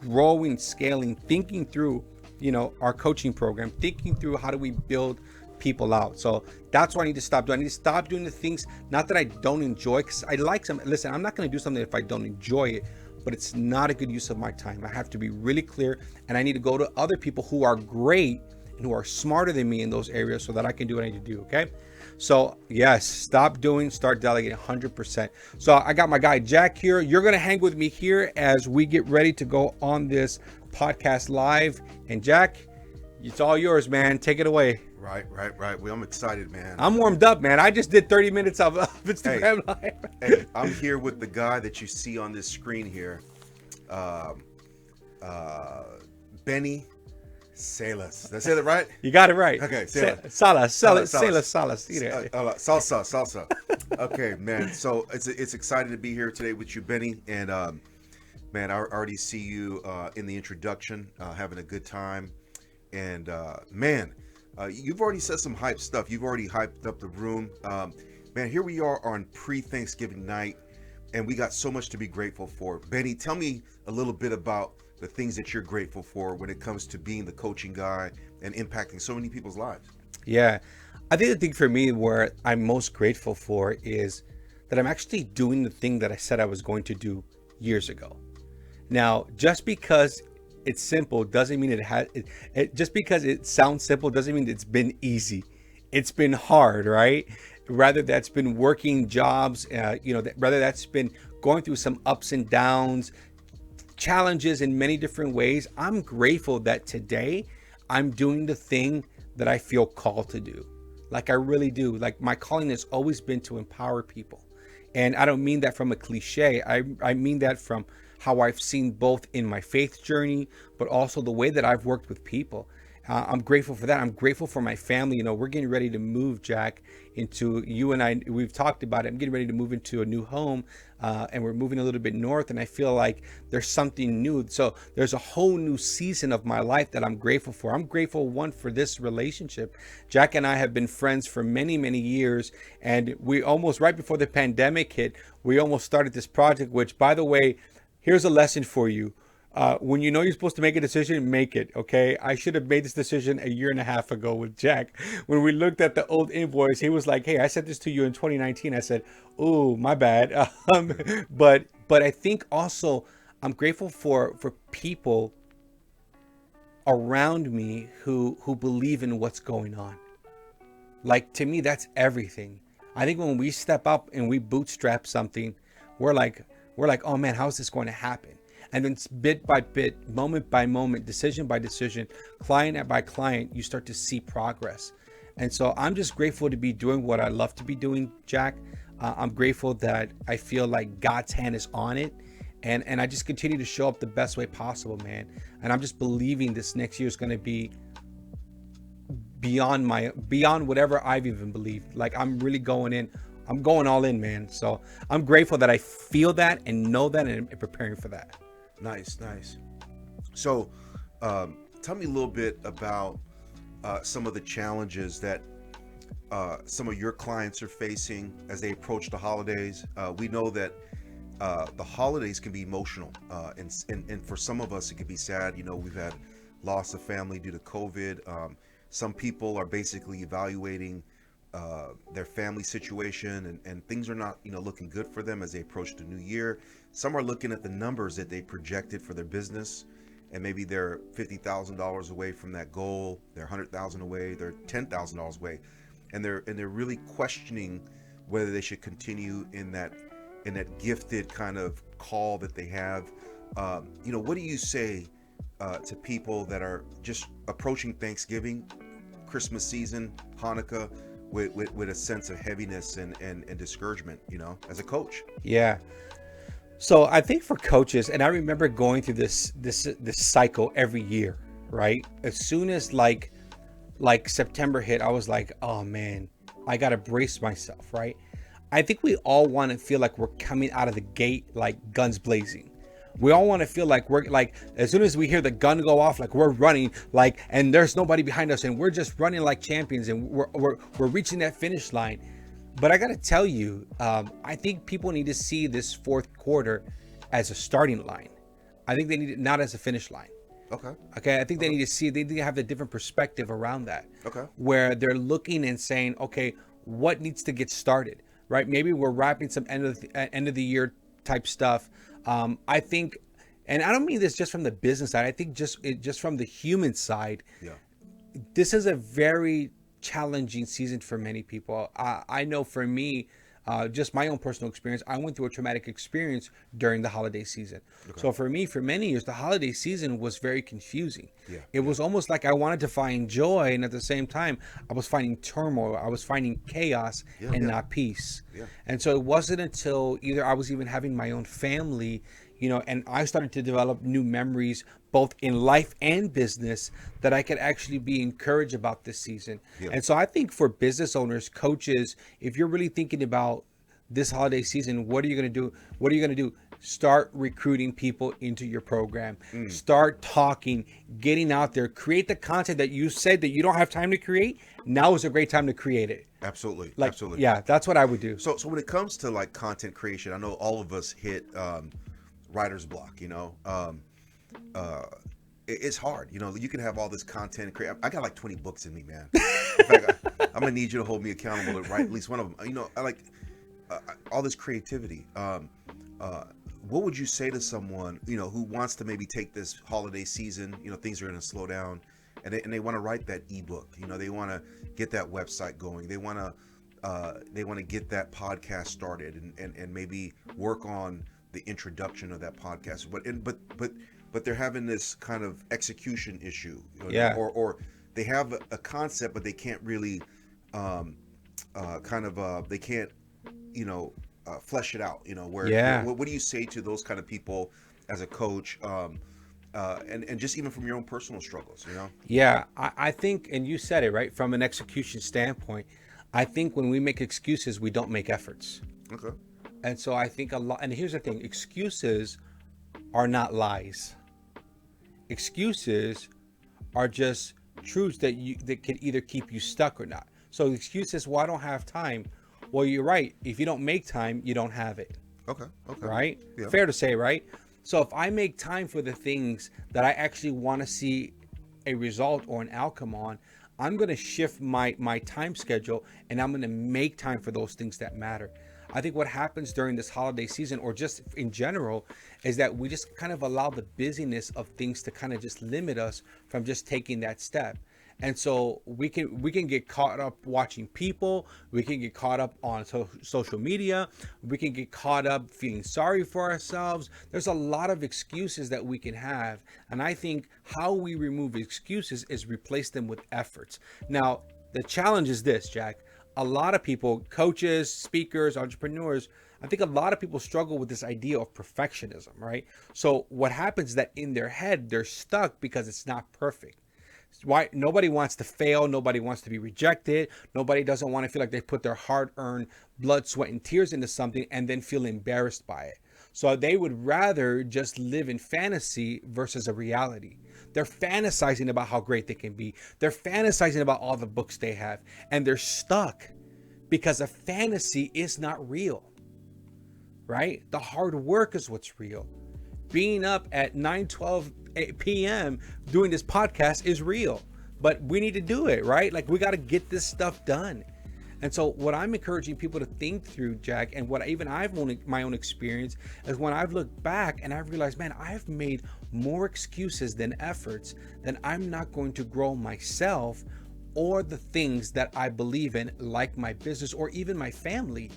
growing, scaling, thinking through, our coaching program, thinking through how do we build people out. So that's what I need to stop doing. I need to stop doing the things, not that I don't enjoy, because I like some. Listen, I'm not going to do something if I don't enjoy it, but it's not a good use of my time. I have to be really clear, and I need to go to other people who are great and who are smarter than me in those areas so that I can do what I need to do. Okay. So yes, stop doing, start delegating 100%. So I got my guy Jack here. You're going to hang with me here as we get ready to go on this podcast live. And Jack, it's all yours, man. Take it away. Right. Well, I'm excited, man. I'm warmed up, man. I just did 30 minutes of Instagram Live. Hey, I'm here with the guy that you see on this screen here. Benny Salas. Did I say that right? You got it right. Okay, Salas. Salas. Salsa. Okay, man. So it's excited to be here today with you, Benny. And man, I already see you in the introduction, having a good time. And man, you've already said some hype stuff. You've already hyped up the room. Man, here we are on pre-Thanksgiving night, and we got so much to be grateful for. Benny, tell me a little bit about the things that you're grateful for when it comes to being the coaching guy and impacting so many people's lives. Yeah, I think the thing for me where I'm most grateful for is that I'm actually doing the thing that I said I was going to do years ago. Now, just because it's simple doesn't mean just because it sounds simple doesn't mean it's been easy. It's been hard, right? Rather that's been working jobs, rather that's been going through some ups and downs, challenges in many different ways. I'm grateful that today I'm doing the thing that I feel called to do. Like I really do. Like my calling has always been to empower people. And I don't mean that from a cliche. I mean that from how I've seen both in my faith journey, but also the way that I've worked with people. I'm grateful for that. I'm grateful for my family. We're getting ready to move, Jack, into, you and I, we've talked about it. I'm getting ready to move into a new home, and we're moving a little bit north, and I feel like there's something new. So there's a whole new season of my life that I'm grateful for. I'm grateful, one, for this relationship. Jack and I have been friends for many, many years, and we almost, right before the pandemic hit, we almost started this project, which, by the way, here's a lesson for you. When you know you're supposed to make a decision, make it, okay? I should have made this decision 1.5 years ago with Jack. When we looked at the old invoice, he was like, hey, I sent this to you in 2019. I said, oh, my bad. But I think also I'm grateful for people around me who believe in what's going on. Like, to me, that's everything. I think when we step up and we bootstrap something, we're like, oh man, how is this going to happen? And then bit by bit, moment by moment, decision by decision, client by client, you start to see progress. And so I'm just grateful to be doing what I love to be doing, Jack. I'm grateful that I feel like God's hand is on it. And I just continue to show up the best way possible, man. And I'm just believing this next year is going to be beyond whatever I've even believed. Like I'm really going in. I'm going all in, man. So I'm grateful that I feel that and know that and am preparing for that. Nice. So tell me a little bit about some of the challenges that some of your clients are facing as they approach the holidays. We know that the holidays can be emotional, and for some of us it can be sad. We've had loss of family due to COVID. Some people are basically evaluating their family situation, and things are not looking good for them as they approach the new year. Some are looking at the numbers that they projected for their business, and maybe they're $50,000 away from that goal, they're $100,000 away, they're $10,000 away, and they're really questioning whether they should continue in that gifted kind of call that they have. What do you say to people that are just approaching Thanksgiving, Christmas season, Hanukkah, with a sense of heaviness and discouragement, as a coach? Yeah. So I think for coaches, and I remember going through this cycle every year, right? As soon as like September hit, I was like, oh man, I got to brace myself, right? I think we all want to feel like we're coming out of the gate like guns blazing. We all want to feel like we're like, as soon as we hear the gun go off, like we're running, like, and there's nobody behind us, and we're just running like champions, and we're reaching that finish line. But I got to tell you, I think people need to see this fourth quarter as a starting line. I think they need it not as a finish line. Okay. Okay, I think they need to see, they need to have a different perspective around that. Okay. Where they're looking and saying, okay, what needs to get started, right? Maybe we're wrapping some end of the year type stuff. I think, and I don't mean this just from the business side. I think just from the human side. Yeah. This is a very challenging season for many people. I know for me, just my own personal experience, I went through a traumatic experience during the holiday season. Okay. So for me, for many years, the holiday season was very confusing. Yeah. It was almost like I wanted to find joy, and at the same time, I was finding turmoil. I was finding chaos and not peace. Yeah. And so it wasn't until either I was even having my own family, you know, and I started to develop new memories, both in life and business, that I could actually be encouraged about this season. Yeah. And so I think for business owners, coaches, if you're really thinking about this holiday season, what are you going to do? What are you going to do? Start recruiting people into your program. Start talking, getting out there, create the content that you said that you don't have time to create. Now is a great time to create it. Absolutely. Like, absolutely. Yeah, that's what I would do. So when it comes to like content creation, I know all of us hit writer's block, you know. It's hard, you know. You can have all this content. I got like 20 books in me, man. In fact, I'm gonna need you to hold me accountable to write at least one of them. You know, I like all this creativity. What would you say to someone, you know, who wants to maybe take this holiday season? You know, things are gonna slow down, and they want to write that ebook. You know, they want to get that website going. They want to get that podcast started, and maybe work on the introduction of that podcast. But they're having this kind of execution issue, you know, yeah. Or they have a concept, but they can't really they can't, you know, flesh it out, you know. Where what do you say to those kind of people as a coach, and just even from your own personal struggles, you know? Yeah, I think, and you said it right, from an execution standpoint, I think when we make excuses, we don't make efforts. Okay. And so I think a lot, and here's the thing, excuses are not lies. Excuses are just truths that can either keep you stuck or not. So excuses, well, I don't have time. Well, you're right. If you don't make time, you don't have it. Okay. Right? Yeah. Fair to say, right? So if I make time for the things that I actually want to see a result or an outcome on, I'm going to shift my time schedule, and I'm going to make time for those things that matter. I think what happens during this holiday season, or just in general, is that we just kind of allow the busyness of things to kind of just limit us from just taking that step. And so we can get caught up watching people. We can get caught up on social media. We can get caught up feeling sorry for ourselves. There's a lot of excuses that we can have. And I think how we remove excuses is replace them with efforts. Now, the challenge is this, Jack. A lot of people, coaches, speakers, entrepreneurs, I think a lot of people struggle with this idea of perfectionism, right? So what happens is that in their head, they're stuck because it's not perfect. Why? Nobody wants to fail. Nobody wants to be rejected. Nobody doesn't want to feel like they put their hard-earned blood, sweat, and tears into something and then feel embarrassed by it. So they would rather just live in fantasy versus a reality. They're fantasizing about how great they can be. They're fantasizing about all the books they have, and they're stuck because a fantasy is not real, right? The hard work is what's real. Being up at 9:12 p.m. doing this podcast is real, but we need to do it, right? Like, we got to get this stuff done. And so what I'm encouraging people to think through, Jack, and what even my own experience is when I've looked back and I've realized, man, I've made more excuses than efforts, then I'm not going to grow myself or the things that I believe in, like my business or even my family,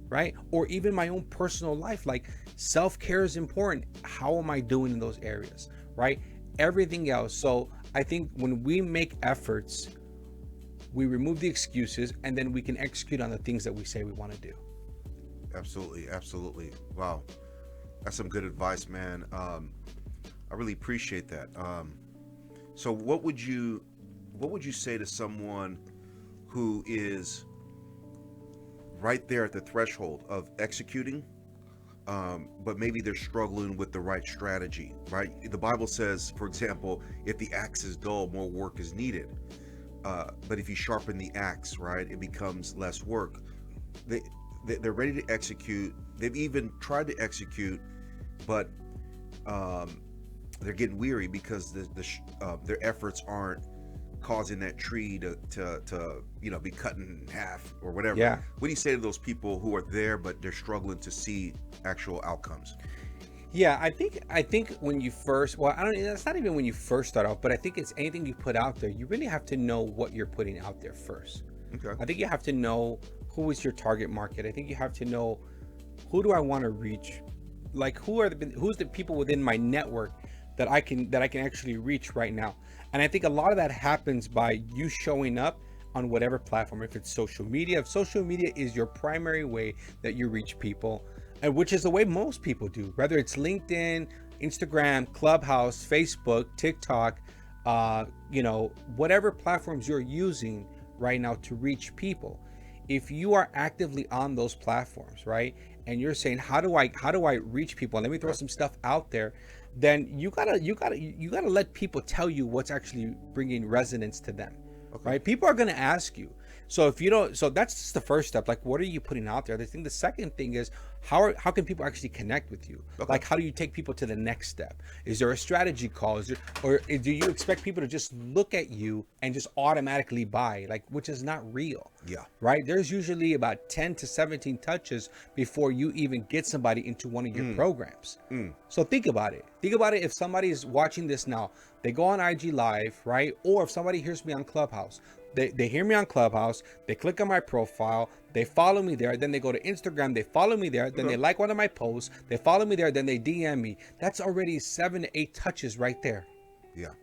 right? Or even my own personal life. Like, self-care is important. How am I doing in those areas, right? Everything else. So I think when we make efforts, we remove the excuses, and then we can execute on the things that we say we want to do. Absolutely. Wow. That's some good advice, man. I really appreciate that. So what would you say to someone who is right there at the threshold of executing, but maybe they're struggling with the right strategy, right? The Bible says, for example, if the axe is dull, more work is needed. But if you sharpen the axe, right, it becomes less work. They're ready to execute. They've even tried to execute, but they're getting weary because their efforts aren't causing that tree to be cut in half or whatever. Yeah. What do you say to those people who are there but they're struggling to see actual outcomes? Yeah, I think when you first, well, I don't. It's not even when you first start out, but I think it's anything you put out there. You really have to know what you're putting out there first. Okay. I think you have to know who is your target market. I think you have to know, who do I want to reach? Like, who's the people within my network that I can actually reach right now? And I think a lot of that happens by you showing up on whatever platform. If it's social media, if social media is your primary way that you reach people, and which is the way most people do, whether it's LinkedIn, Instagram, Clubhouse, Facebook, TikTok, whatever platforms you're using right now to reach people. If you are actively on those platforms, right, and you're saying, how do I reach people? Let me throw some stuff out there. Then you gotta let people tell you what's actually bringing resonance to them. Okay. Right? People are gonna ask you. So if you don't, so that's just the first step. Like, what are you putting out there? The second thing is, how can people actually connect with you? Okay. Like, how do you take people to the next step? Is there a strategy call? Or do you expect people to just look at you and just automatically buy? Like, which is not real. Yeah. Right? There's usually about 10 to 17 touches before you even get somebody into one of your programs. So think about it. Think about it. If somebody is watching this now, they go on IG Live, right? Or if somebody hears me on Clubhouse, they hear me on Clubhouse, they click on my profile, they follow me there, then they go to Instagram, they follow me there, then they like one of my posts, they follow me there, then they DM me. That's already 7 to 8 touches right there. Yeah.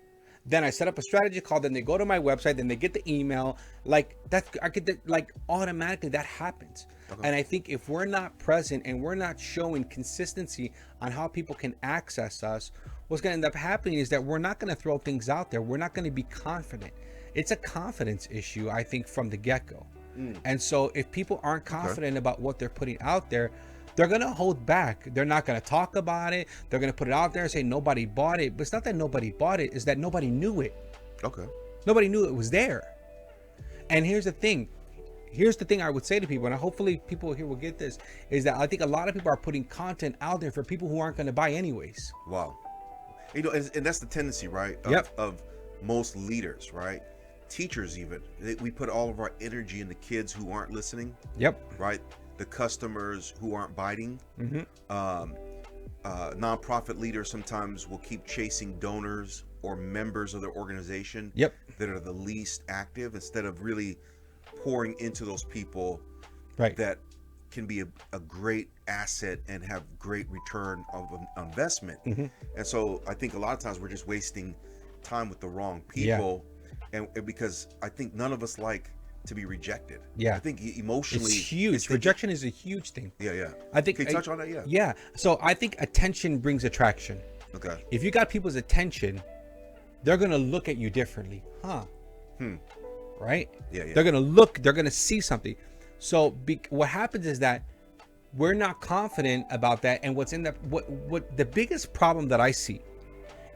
Then I set up a strategy call, then they go to my website, then they get the email. Like that, I get that, like, automatically that happens. Okay. And I think if we're not present and we're not showing consistency on how people can access us, what's going to end up happening is that we're not going to throw things out there. We're not going to be confident. It's a confidence issue, I think, from the get-go. And so if people aren't confident about what they're putting out there, they're going to hold back. They're not going to talk about it. They're going to put it out there and say nobody bought it. But it's not that nobody bought it. It's that nobody knew it. Okay. Nobody knew it was there. And here's the thing. Here's the thing I would say to people, and hopefully people here will get this, is that I think a lot of people are putting content out there for people who aren't going to buy anyways. Wow. And that's the tendency, right? Of most leaders, right? Teachers even. We put all of our energy into kids who aren't listening. Yep. Right? The customers who aren't biting. Nonprofit leaders sometimes will keep chasing donors or members of their organization that are the least active, instead of really pouring into those people that can be a great asset and have great return of investment. And so I think a lot of times we're just wasting time with the wrong people. And because I think none of us like to be rejected. I think emotionally it's huge. Rejection is a huge thing. I think. Can you touch on that? Yeah. So I think attention brings attraction. Okay. If you got people's attention, they're gonna look at you differently. Right? They're gonna look. They're gonna see something. So what happens is that we're not confident about that. And what's in that? What the biggest problem that I see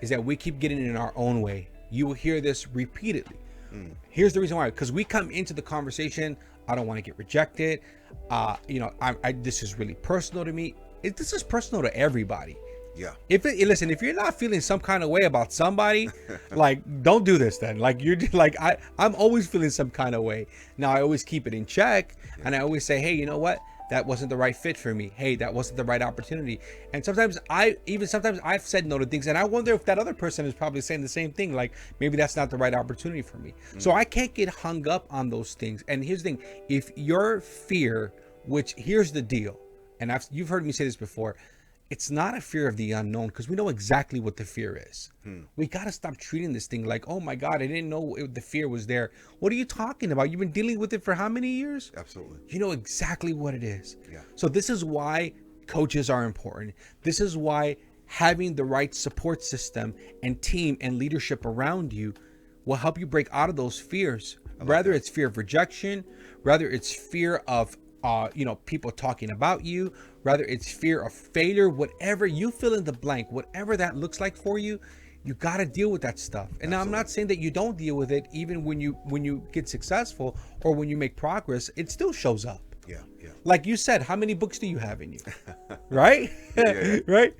is that we keep getting in our own way. You will hear this repeatedly. Here's the reason why. Because we come into the conversation, I don't want to get rejected. This is really personal to me. This is personal to everybody. Yeah. Listen, if you're not feeling some kind of way about somebody, like, don't do this then. Like, you're like, I'm always feeling some kind of way. Now, I always keep it in check. And I always say, hey, you know what? That wasn't the right fit for me. Hey, that wasn't the right opportunity. And sometimes I've said no to things, and I wonder if that other person is probably saying the same thing. Like, maybe that's not the right opportunity for me. So I can't get hung up on those things. And here's the thing: if your fear, which here's the deal, and you've heard me say this before, it's not a fear of the unknown, because we know exactly what the fear is. We got to stop treating this thing like, oh my God, I didn't know the fear was there. What are you talking about? You've been dealing with it for how many years? Absolutely. You know exactly what it is. Yeah. So this is why coaches are important. This is why having the right support system and team and leadership around you will help you break out of those fears. Whether it's fear of rejection, whether it's fear of people talking about you, whether it's fear of failure, whatever you fill in the blank, whatever that looks like for you, you got to deal with that stuff. And now I'm not saying that you don't deal with it even when you get successful or when you make progress. It still shows up. Yeah. Like you said, how many books do you have in you? Right? Yeah. Right?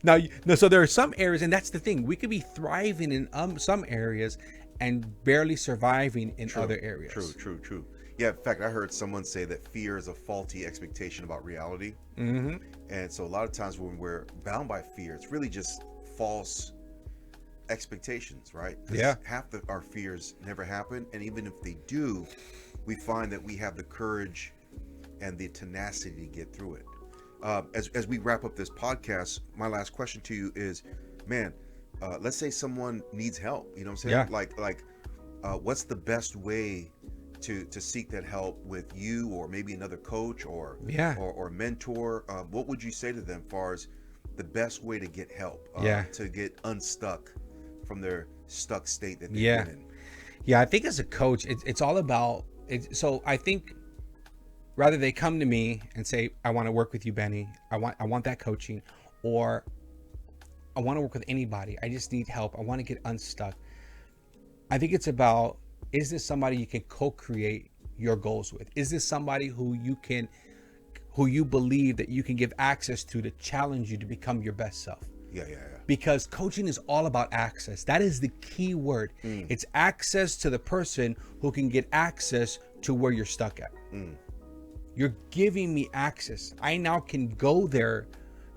Now, no, so there are some areas, and that's the thing. We could be thriving in some areas and barely surviving in other areas. True. Yeah, in fact, I heard someone say that fear is a faulty expectation about reality. And so a lot of times when we're bound by fear, it's really just false expectations, right? 'Cause Yeah. half our fears never happen, and even if they do, we find that we have the courage and the tenacity to get through it. As we wrap up this podcast, my last question to you is, man, let's say someone needs help. You know what I'm saying? Yeah. What's the best way to seek that help with you, or maybe another coach, or mentor? What would you say to them as far as the best way to get help, to get unstuck from their stuck state that they've been in? Yeah, I think as a coach, it's all about it. So I think rather they come to me and say, I want to work with you, Benny. I want that coaching, or I want to work with anybody. I just need help. I want to get unstuck. I think it's about, is this somebody you can co-create your goals with? Is this somebody who you believe that you can give access to challenge you to become your best self? Yeah. Because coaching is all about access. That is the key word. It's access to the person who can get access to where you're stuck at. You're giving me access. I now can go there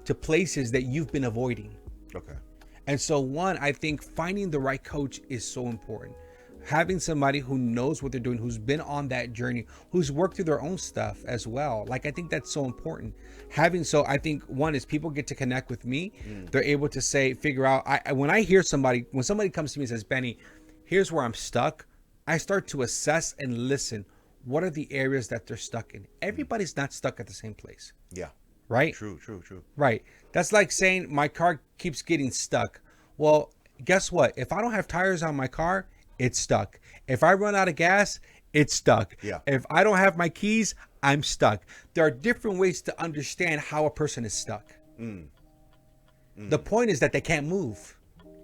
to places that you've been avoiding. Okay. And so I think finding the right coach is so important. Having somebody who knows what they're doing, who's been on that journey, who's worked through their own stuff as well. I think that's so important. I think one is people get to connect with me. They're able to figure out, when somebody comes to me and says, Benny, here's where I'm stuck, I start to assess and listen. What are the areas that they're stuck in? Everybody's not stuck at the same place. Yeah. Right? True. Right. That's like saying my car keeps getting stuck. Well, guess what? If I don't have tires on my car, it's stuck. If I run out of gas, it's stuck. Yeah. If I don't have my keys, I'm stuck. There are different ways to understand how a person is stuck. The point is that they can't move.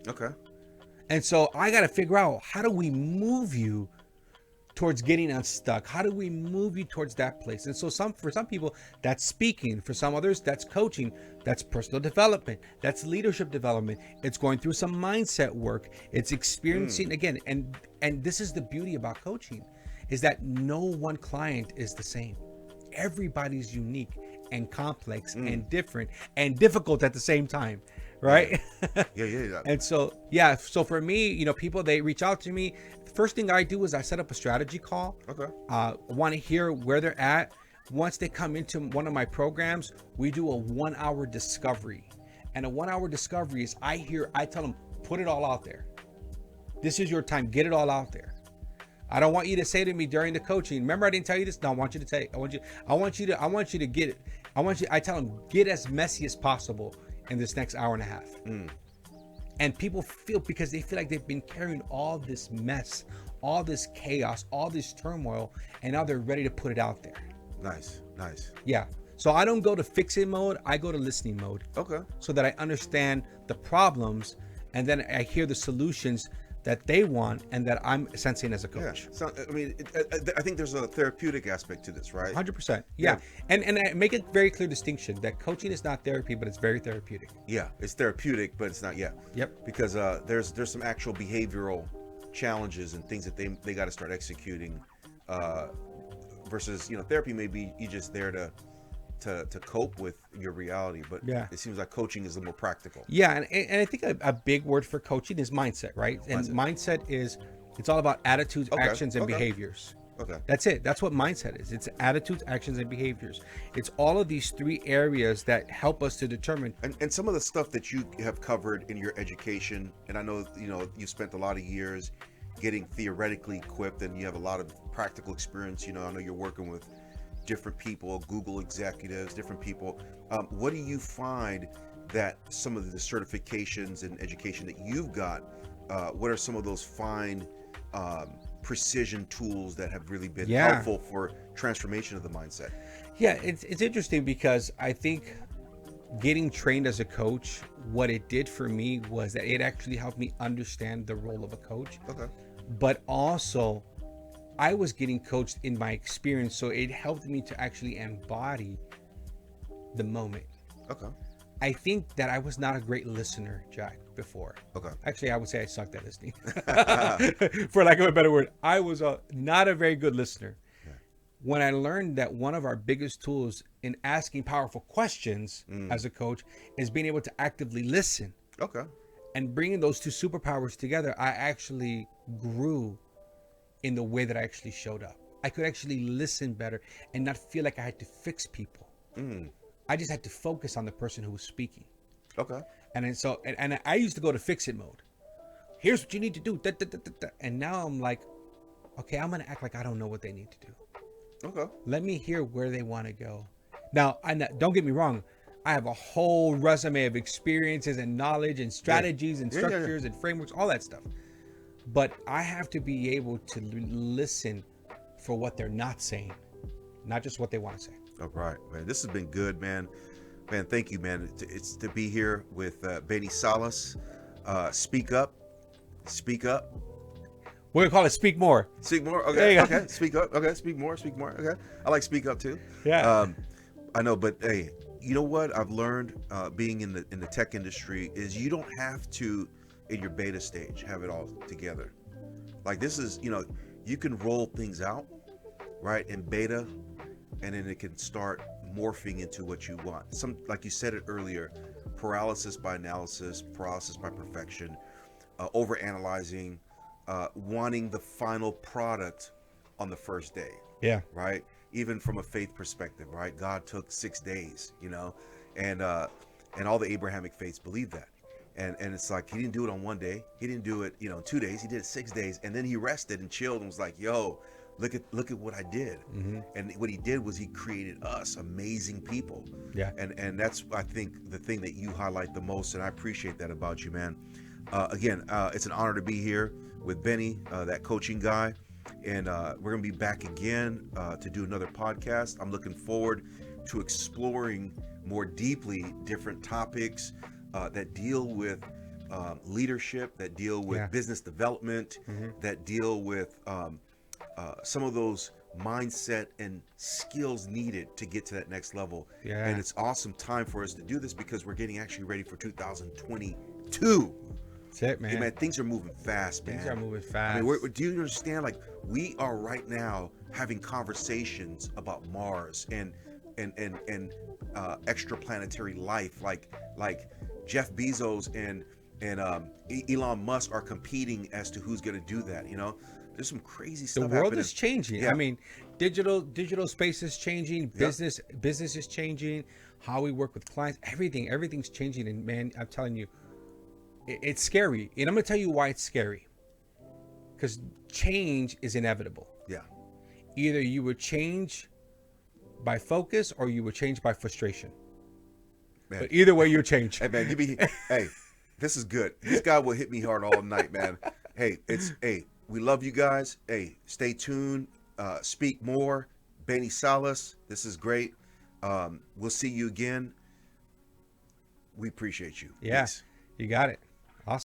Okay. And so I got to figure out, how do we move you towards getting unstuck? How do we move you towards that place? And so for some people, that's speaking. For some others, that's coaching. That's personal development. That's leadership development. It's going through some mindset work. It's experiencing again. And this is the beauty about coaching, is that no one client is the same. Everybody's unique and complex and different and difficult at the same time. Right? Yeah. And so for me, people, they reach out to me. The first thing I do is I set up a strategy call. Okay. I want to hear where they're at. Once they come into one of my programs, we do a 1-hour discovery. And a 1-hour discovery is I tell them, put it all out there. This is your time. Get it all out there. I don't want you to say to me during the coaching, remember I didn't tell you this? No, I want you to take. I want you to get it. I tell them, get as messy as possible in this next hour and a half. And people because they feel like they've been carrying all this mess, all this chaos, all this turmoil, and now they're ready to put it out there. Nice. Yeah. So I don't go to fixing mode, I go to listening mode. Okay. So that I understand the problems, and then I hear the solutions that they want and that I'm sensing as a coach. Yeah. So, I think there's a therapeutic aspect to this, right? 100%. Yeah. And I make a very clear distinction that coaching is not therapy, but it's very therapeutic. Yeah, it's therapeutic, but it's not. Yeah. Yep. Because there's some actual behavioral challenges and things that they got to start executing. Versus, therapy may be you just there to cope with your reality, but it seems like coaching is a little more practical. Yeah, and I think a big word for coaching is mindset, right? And mindset is, it's all about attitudes, actions, and behaviors. Okay. That's it. That's what mindset is. It's attitudes, actions, and behaviors. It's all of these 3 areas that help us to determine. And some of the stuff that you have covered in your education, and I know, you spent a lot of years getting theoretically equipped, and you have a lot of practical experience. I know you're working with different people, Google executives, different people. What do you find that some of the certifications and education that you've got, what are some of those fine precision tools that have really been helpful for transformation of the mindset? Yeah, it's interesting because I think getting trained as a coach, what it did for me was that it actually helped me understand the role of a coach. Okay. But also, I was getting coached in my experience, so it helped me to actually embody the moment. Okay. I think that I was not a great listener, Jack, before. Okay. Actually, I would say I sucked at listening. For lack of a better word, I was not a very good listener. Yeah. When I learned that one of our biggest tools in asking powerful questions as a coach is being able to actively listen. Okay. And bringing those two superpowers together, I actually grew in the way that I actually showed up. I could actually listen better and not feel like I had to fix people. I just had to focus on the person who was speaking. Okay. And then and I used to go to fix it mode. Here's what you need to do. Da, da, da, da, da. And now I'm like, okay, I'm going to act like I don't know what they need to do. Okay. Let me hear where they want to go. Now, don't get me wrong. I have a whole resume of experiences and knowledge and strategies and structures and frameworks, all that stuff. But I have to be able to listen for what they're not saying, not just what they want to say. All right, man. This has been good, man. Man, thank you, man. It's to be here with 𝗕𝗲 Salas. Speak up. Speak up. We're going to call it Speak More. Speak more. Okay. Okay. Speak up. Okay. Speak more. Speak more. Okay. I like speak up too. Yeah. I know, but hey, you know what I've learned being in the tech industry is you don't have to, in your beta stage, have it all together. Like this is, you can roll things out, right, in beta, and then it can start morphing into what you want. Like you said it earlier, paralysis by analysis, paralysis by perfection, overanalyzing, wanting the final product on the first day. Yeah. Right. Even from a faith perspective, right? God took 6 days, and all the Abrahamic faiths believe that. And it's like, he didn't do it on 1 day. He didn't do it, 2 days. He did it 6 days. And then he rested and chilled and was like, yo, look at what I did. And what he did was he created us amazing people. Yeah. And that's, I think, the thing that you highlight the most. And I appreciate that about you, man. Again, it's an honor to be here with 𝗕𝗲, that coaching guy. And we're going to be back again to do another podcast. I'm looking forward to exploring more deeply different topics that deal with leadership, that deal with business development, that deal with some of those mindset and skills needed to get to that next level. Yeah. And it's awesome time for us to do this because we're getting actually ready for 2022. That's it, man. Hey, man, things are moving fast, man. Things are moving fast. I mean, do you understand? Like, we are right now having conversations about Mars and extraplanetary life. Like Jeff Bezos and Elon Musk are competing as to who's going to do that. There's some crazy stuff. The world happening. is changing. Yeah. I mean, digital space is changing. Business is changing. How we work with clients, everything's changing. And man, I'm telling you, it's scary. And I'm going to tell you why it's scary. Because change is inevitable. Yeah. Either you would change by focus or you would change by frustration. Man. But either way, you change. Hey, man, hey, this is good. This guy will hit me hard all night, man. Hey, we love you guys. Hey, stay tuned. Speak more. 𝗕𝗲 Salas. This is great. We'll see you again. We appreciate you. Yeah, Peace. you got it.